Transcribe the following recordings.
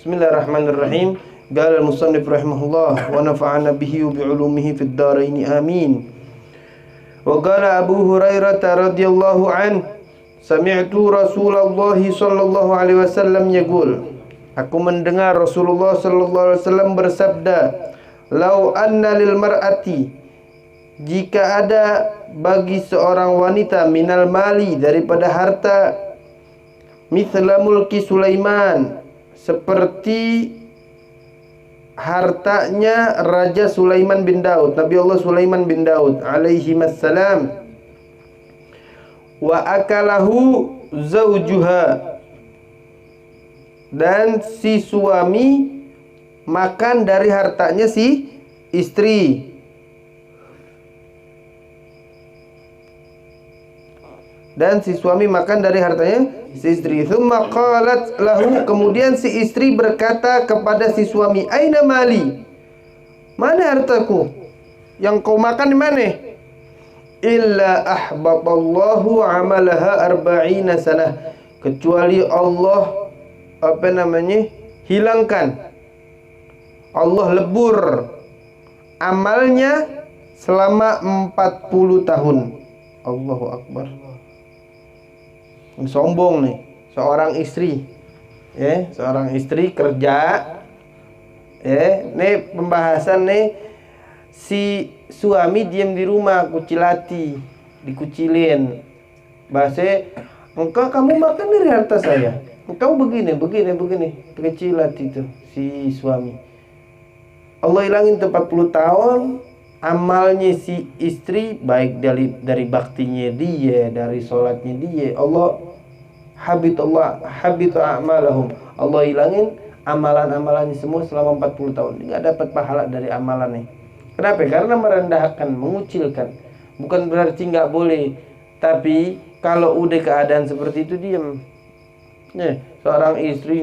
Bismillahirrahmanirrahim. Qala al-musannif rahimahullah wa nafa'ana bihi wa bi'ulumihi fid dharain amin. Wa qala Abu Hurairah radhiyallahu an, sami'tu Rasulullah sallallahu alaihi wasallam yaqul, aku mendengar Rasulullah sallallahu alaihi wasallam bersabda, lau anna lil mar'ati, jika ada bagi seorang wanita minal mali, daripada harta, mithla mulki Sulaiman, seperti hartanya Raja Sulaiman bin Daud, Nabi Allah Sulaiman bin Daud alaihi wassalam, wa akalahu zaujuha, dan si suami makan dari hartanya si istri, dan si suami makan dari hartanya si istri. Tsumma qalat lahu, kemudian si istri berkata kepada si suami, aina mali, mana hartaku yang kau makan, di mana? Illa ahbatallahu amalaha arba'ina sanah, kecuali Allah hilangkan, Allah lebur amalnya selama 40 tahun. Allahu Akbar. Sombong nih seorang istri, seorang istri kerja, nih pembahasan nih, si suami diam di rumah, kucilati, dikucilin, bahasa kamu makan dari harta saya, engkau begini, kecilat itu si suami. Allah hilangin 40 tahun amalnya si istri, baik dari baktinya dia, dari sholatnya dia. Allah habit a'malahum, Allah hilangin amalan-amalannya semua selama 40 tahun. Dia nggak dapat pahala dari amalannya. Kenapa? Karena merendahkan, mengucilkan. Bukan berarti nggak boleh, tapi kalau udah keadaan seperti itu diam. Seorang istri,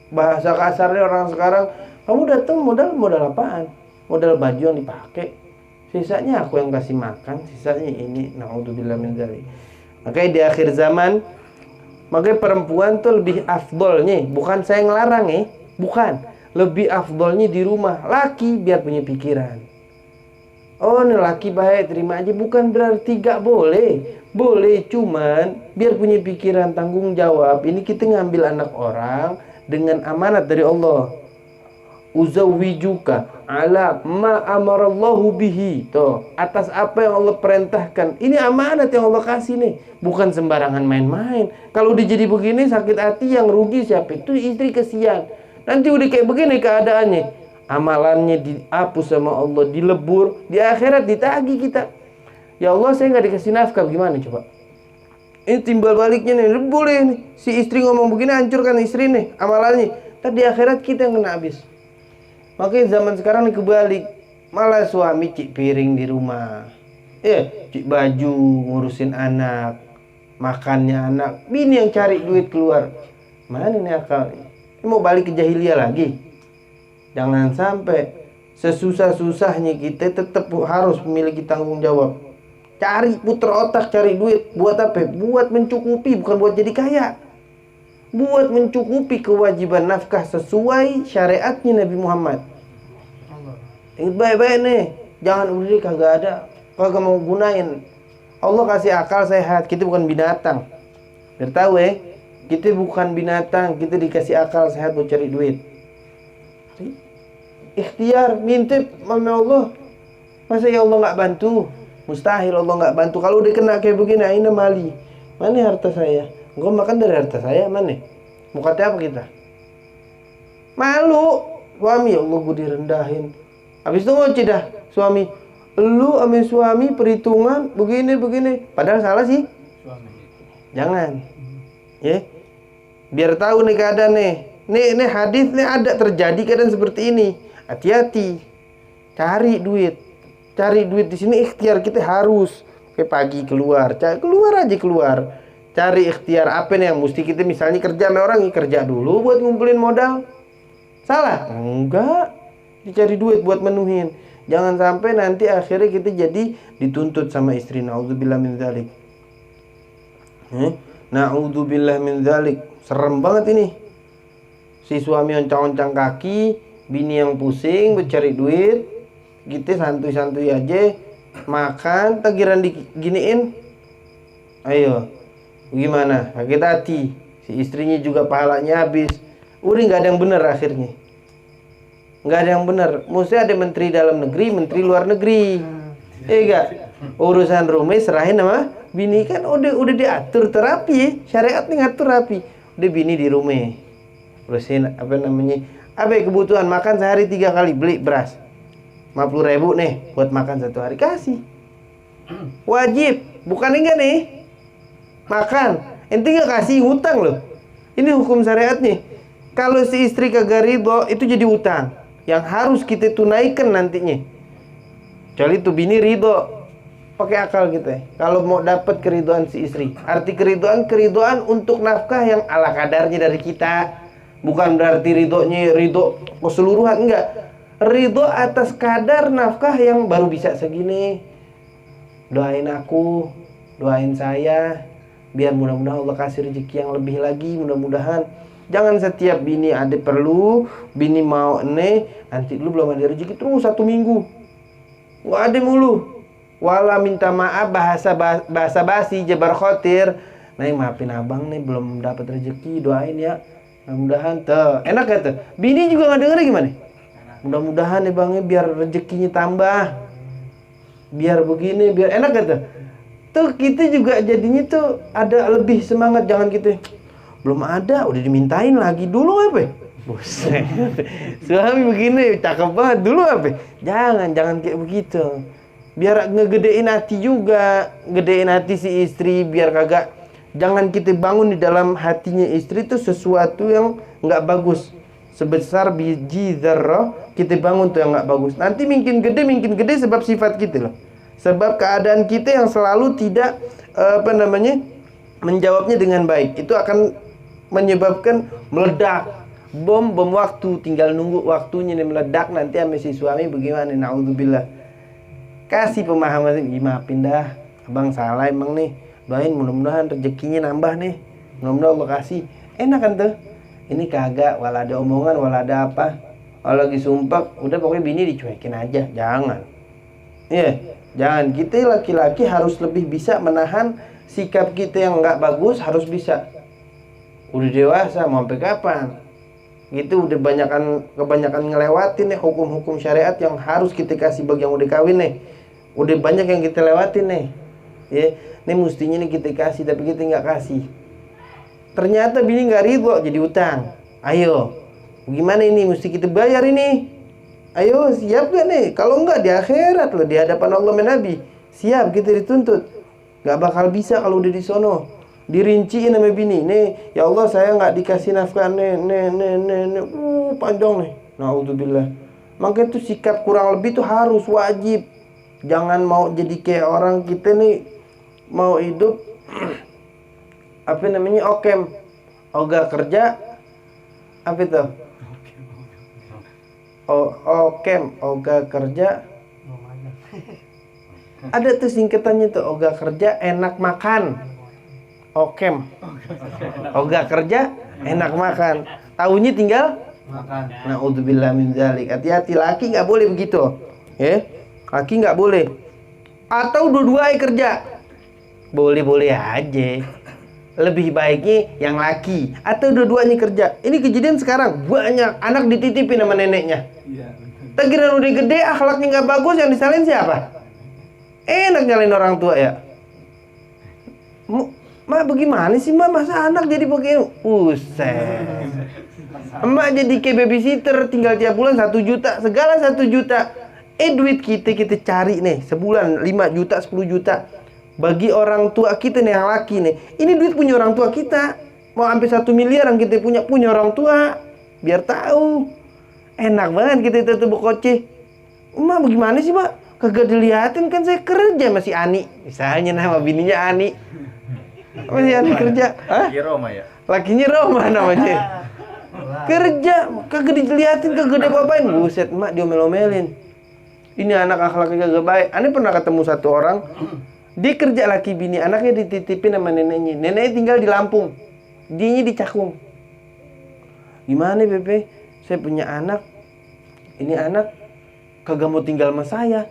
bahasa kasarnya orang sekarang, kamu datang modal apaan? Modal baju yang dipakai, sisanya aku yang kasih makan, sisanya ini. Naudzubillah min dzalik. Makanya di akhir zaman, makanya perempuan tuh lebih afdolnya, bukan saya ngelarang bukan, lebih afdolnya di rumah. Laki biar punya pikiran, oh ini laki baik, terima aja, bukan berarti gak boleh. Boleh, cuman biar punya pikiran, tanggung jawab. Ini kita ngambil anak orang dengan amanat dari Allah. Uzawwijuka ala ma amarallahu bihi, tuh, atas apa yang Allah perintahkan. Ini amanat yang Allah kasih nih, bukan sembarangan main-main. Kalau udah jadi begini sakit hati, yang rugi siapa? Itu istri, kesian. Nanti udah kayak begini keadaannya, amalannya dihapus sama Allah, dilebur, di akhirat ditagih kita. Ya Allah, saya nggak dikasih nafkah, gimana coba? Ini timbal baliknya nih, boleh nih si istri ngomong begini, hancurkan istri nih amalannya. Tadi di akhirat kita yang kena habis. Makanya zaman sekarang nih kebalik, malah suami cik piring di rumah, cik baju, ngurusin anak, makannya anak, bini yang cari duit keluar. Mana nih akal? Ini mau balik ke jahiliyah lagi? Jangan sampai. Sesusah-susahnya kita tetap harus memiliki tanggung jawab. Cari, puter otak, cari duit. Buat apa? Buat mencukupi, bukan buat jadi kaya. Buat mencukupi kewajiban nafkah sesuai syariatnya Nabi Muhammad. Ingat baik-baik nih, jangan udah kagak ada, kagak mau gunain. Allah kasih akal sehat, kita bukan binatang. Biar tahu kita bukan binatang, kita dikasih akal sehat buat cari duit. Ikhtiar, mintip sama Allah. Masa ya Allah nggak bantu? Mustahil Allah nggak bantu. Kalau udah kena kayak begini, aina mali, mana harta saya? Gue makan dari harta saya, mana? Mau kata apa kita? Malu. Suami, ya Allah gue direndahin. Habis itu ngoci dah suami. Lu sama suami perhitungan begini. Padahal salah sih suami. Jangan. Biar tahu nih keadaan nih. Nih hadis nih ada terjadi keadaan seperti ini. Hati-hati. Cari duit di sini ikhtiar kita harus. Kayak pagi keluar aja. Cari ikhtiar apa nih yang mesti kita, misalnya kerja sama orang, kerja dulu buat ngumpulin modal. Salah? Enggak. Dicari duit buat menuhin. Jangan sampai nanti akhirnya kita jadi dituntut sama istri. Naudzubillah min dzalik. Naudzubillah min dzalik. Serem banget ini. Si suami oncang-oncang kaki, bini yang pusing mencari duit, gitu santuy-santuy aja, makan, tegiran diginiin. Ayo, gimana? Sakit hati. Si istrinya juga pahalanya habis. Udah nggak ada yang bener akhirnya. Nggak ada yang bener. Mesti ada menteri dalam negeri, menteri luar negeri. Enggak. Urusan rumah serahin sama bini kan udah diatur terapi. Syariat nih ngatur rapi. Udah bini di rumah. Urusin apa namanya? Apa kebutuhan makan sehari 3 kali, beli beras 50.000 nih buat makan 1 hari, kasih. Wajib, bukan enggak nih? Makan, ente nggak kasih hutang loh. Ini hukum syariat nih. Kalau si istri kagak ridho, itu jadi hutang yang harus kita tunaikan nantinya. Kecuali tuh bini ridho, pakai akal kita. Kalau mau dapat keridoan si istri, arti keridoan untuk nafkah yang ala kadarnya dari kita. Bukan berarti ridho keseluruhan, enggak. Ridho atas kadar nafkah yang baru bisa segini. Doain aku, doain saya, biar mudah-mudahan Allah kasih rezeki yang lebih lagi, mudah-mudahan. Jangan setiap bini ada perlu, bini mau nanti lu belum ada rezeki terus 1 minggu. Nggak ada mulu. Wala minta maaf bahasa basi jabar khotir. Nah, maafin abang nih belum dapat rezeki, doain ya. Mudah-mudahan tuh. Enak gak tuh? Bini juga nggak denger gimana? Mudah-mudahan nih bangnya biar rezekinya tambah. Biar begini, biar enak gak tuh? Tuh kita juga jadinya tuh ada lebih semangat. Jangan kita belum ada udah dimintain lagi dulu apa? Buset. Suami begini cakep banget dulu apa? Jangan kayak begitu. Biar ngegedein hati juga, gedein hati si istri biar kagak. Jangan kita bangun di dalam hatinya istri itu sesuatu yang nggak bagus. Sebesar biji zarrah kita bangun tuh yang nggak bagus. Nanti makin gede sebab sifat kita loh. Sebab keadaan kita yang selalu tidak menjawabnya dengan baik. Itu akan menyebabkan meledak. Bom waktu, tinggal nunggu waktunya nih meledak nanti sama si suami bagaimana? Naudzubillah. Kasih pemahaman, maafin dah, abang salah emang nih. Doain mudah-mudahan rezekinya nambah nih. Mudah-mudahan Allah kasih. Enak kan tuh? Ini kagak, wala ada omongan, wala ada apa. Kalau lagi sumpah, udah pokoknya bini dicuekin aja. Jangan. Iya, jangan. Kita laki-laki harus lebih bisa menahan sikap kita yang nggak bagus, harus bisa. Udah dewasa, mau sampai kapan? Gitu udah kebanyakan ngelewatin nih hukum-hukum syariat yang harus kita kasih bagi yang udah kawin nih. Udah banyak yang kita lewatin nih. Ya, ini mestinya nih kita kasih tapi kita nggak kasih. Ternyata bini nggak ridho jadi utang. Ayo, gimana ini? Mesti kita bayar ini. Ayo, siap gak nih? Kalau enggak di akhirat loh, di hadapan Allah dan Nabi. Siap kita dituntut. Nggak bakal bisa kalau udah di sono. Dirinciin sama bini. Nih, ya Allah saya nggak dikasih nafkah nih. Panjang nih. Naudzubillah. Makanya tuh sikap kurang lebih tuh harus wajib. Jangan mau jadi kayak orang kita nih mau hidup okem, ogah kerja apa itu? Okem, ogah kerja. Ada tuh singkatannya tuh, ogah kerja enak makan. Okem, ogah kerja enak makan. Tahunya tinggal makan. Naudzubillah min dzalik. Hati-hati, laki nggak boleh begitu, ya. Laki nggak boleh. Atau dua-duanya kerja. Boleh-boleh aja. Lebih baiknya yang laki atau dua-duanya kerja. Ini kejadian sekarang banyak anak dititipin sama neneknya. Tegiran udah gede, akhlaknya nggak bagus, yang disalahin siapa? Enak nyalain orang tua ya. Mak bagaimana sih mak, masa anak jadi begini? Buset. Emak jadi kayak babysitter, tinggal tiap bulan 1 juta, segala 1 juta. Duit kita cari nih sebulan 5 juta, 10 juta. Bagi orang tua kita nih yang laki nih, ini duit punya orang tua kita. Mau sampai 1 miliar yang kita punya orang tua. Biar tahu. Enak banget kita itu bekoceh. Emak bagaimana sih mak? Kagak diliatin kan saya kerja masih Ani. Misalnya nama bininya Ani. Masih Ani kerja. Laki Roma ya? Lakinya Roma namanya. Kerja, kagak diliatin, kagak diapa-apain. Buset, emak diomel-omelin. Ini anak akhlaknya kagak baik. Ani pernah ketemu satu orang. Dia kerja laki bini, anaknya dititipin sama neneknya. Neneknya tinggal di Lampung, dianya di Cakung. Gimana Bebe? Saya punya anak. Ini anak kagak mau tinggal sama saya.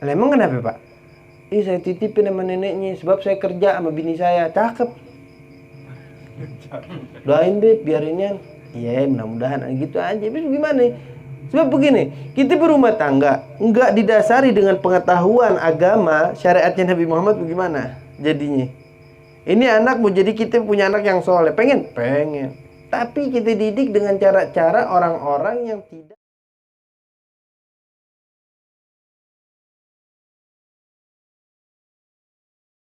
Lah emang kenapa Pak? Saya titipin sama neneknya sebab saya kerja sama bini saya. Cakep. Doain Beb biar ini. Iya mudah-mudahan gitu aja. Tapi gimana? Sebab begini, kita berumah tangga enggak didasari dengan pengetahuan agama syariatnya Nabi Muhammad bagaimana jadinya. Ini anak mau jadi kita punya anak yang soleh. Pengen? Pengen. Tapi kita didik dengan cara-cara orang-orang yang tidak